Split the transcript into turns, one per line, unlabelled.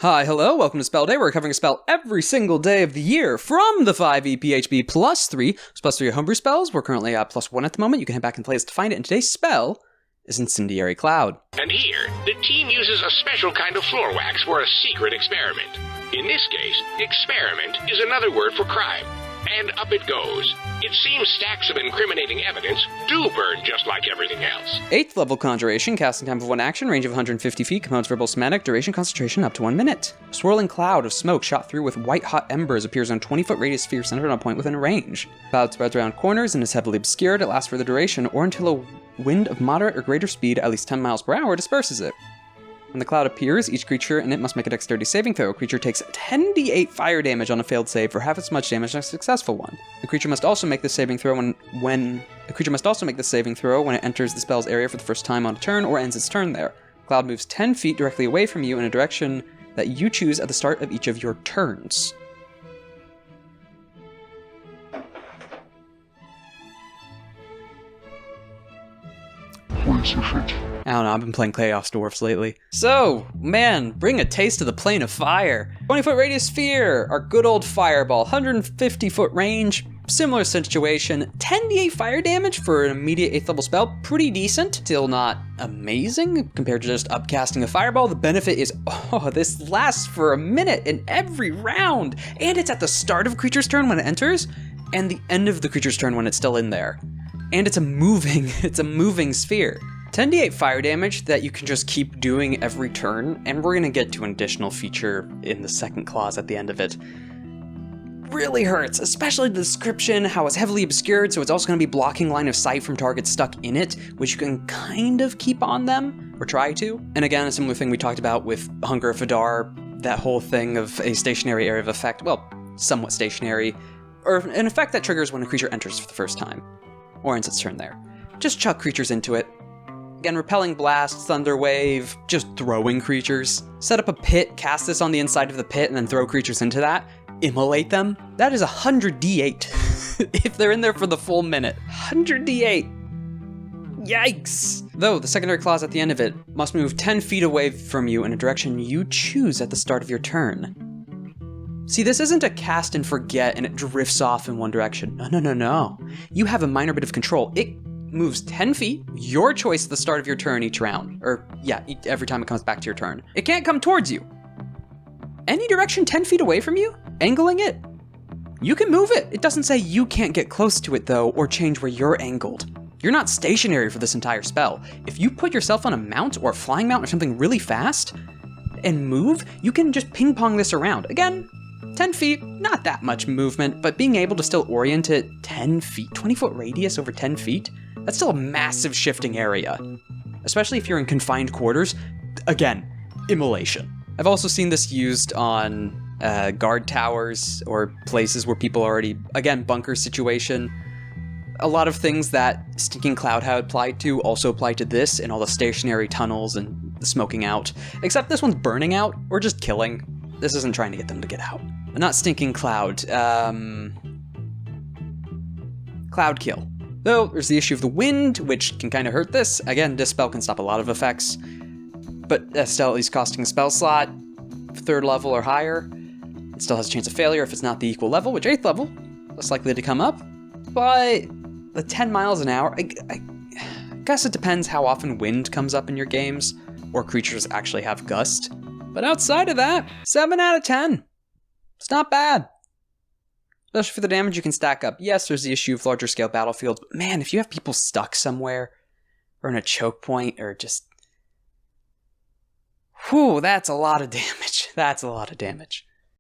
Hi, hello, welcome to Spell Day. We're covering a spell every single day of the year from the 5e PHB +3. It's +3 homebrew spells. We're currently at +1 at the moment. You can head back and play to find it. And today's spell is Incendiary Cloud.
And here, the team uses a special kind of floor wax for a secret experiment. In this case, experiment is another word for crime. And up it goes. It seems stacks of incriminating evidence do burn just like everything else.
8th level conjuration, casting time of 1 action, range of 150 feet, components verbal semantic, duration concentration up to 1 minute. A swirling cloud of smoke shot through with white-hot embers appears on a 20-foot radius sphere centered on a point within range. Cloud spreads around corners and is heavily obscured. It lasts for the duration or until a wind of moderate or greater speed, at least 10 miles per hour, disperses it. When the cloud appears, each creature in it must make a dexterity saving throw. A creature takes 10d8 fire damage on a failed save for half as much damage as a successful one. The creature must also make the saving throw when it enters the spell's area for the first time on a turn or ends its turn there. The cloud moves 10 feet directly away from you in a direction that you choose at the start of each of your turns. I don't know, I've been playing Chaos Dwarfs lately. So, man, bring a taste of the plane of fire. 20-foot radius sphere, our good old fireball, 150-foot range, similar situation. 10d8 fire damage for an immediate 8th level spell, pretty decent. Still not amazing compared to just upcasting a fireball. The benefit is, this lasts for a minute in every round. And it's at the start of a creature's turn when it enters, and the end of the creature's turn when it's still in there. And it's a moving sphere. 10d8 fire damage that you can just keep doing every turn, and we're gonna get to an additional feature in the second clause at the end of it. Really hurts, especially the description, how it's heavily obscured, so it's also gonna be blocking line of sight from targets stuck in it, which you can kind of keep on them, or try to. And again, a similar thing we talked about with Hunger of Vidar, that whole thing of a stationary area of effect, well, somewhat stationary, or an effect that triggers when a creature enters for the first time, or ends its turn there. Just chuck creatures into it. Again, Repelling Blast, Thunder Wave, just throwing creatures. Set up a pit, cast this on the inside of the pit, and then throw creatures into that. Immolate them. That is 100d8 if they're in there for the full minute. 100d8. Yikes! Though, the secondary clause at the end of it must move 10 feet away from you in a direction you choose at the start of your turn. See, this isn't a cast and forget and it drifts off in one direction. No. You have a minor bit of control. It moves 10 feet, your choice at the start of your turn each round. Or, yeah, every time it comes back to your turn. It can't come towards you. Any direction 10 feet away from you, angling it, you can move it. It doesn't say you can't get close to it, though, or change where you're angled. You're not stationary for this entire spell. If you put yourself on a mount or a flying mount or something really fast and move, you can just ping pong this around. Again, 10 feet, not that much movement, but being able to still orient it 10 feet, 20-foot radius over 10 feet, that's still a massive shifting area. Especially if you're in confined quarters. Again, immolation. I've also seen this used on guard towers or places where people already, again, bunker situation. A lot of things that Stinking Cloud had applied to also apply to this and all the stationary tunnels and the smoking out. Except this one's burning out or just killing. This isn't trying to get them to get out. Not Stinking Cloud. Cloud Kill. Though, there's the issue of the wind, which can kind of hurt this. Again, this spell can stop a lot of effects. But that's still at least costing a spell slot. 3rd level or higher. It still has a chance of failure if it's not the equal level, which 8th level, less likely to come up. But the 10 miles an hour, I guess it depends how often wind comes up in your games, or creatures actually have gust. But outside of that, 7 out of 10. It's not bad. Especially for the damage you can stack up. Yes, there's the issue of larger scale battlefields, but man, if you have people stuck somewhere, or in a choke point, or just... Whew, that's a lot of damage. That's a lot of damage.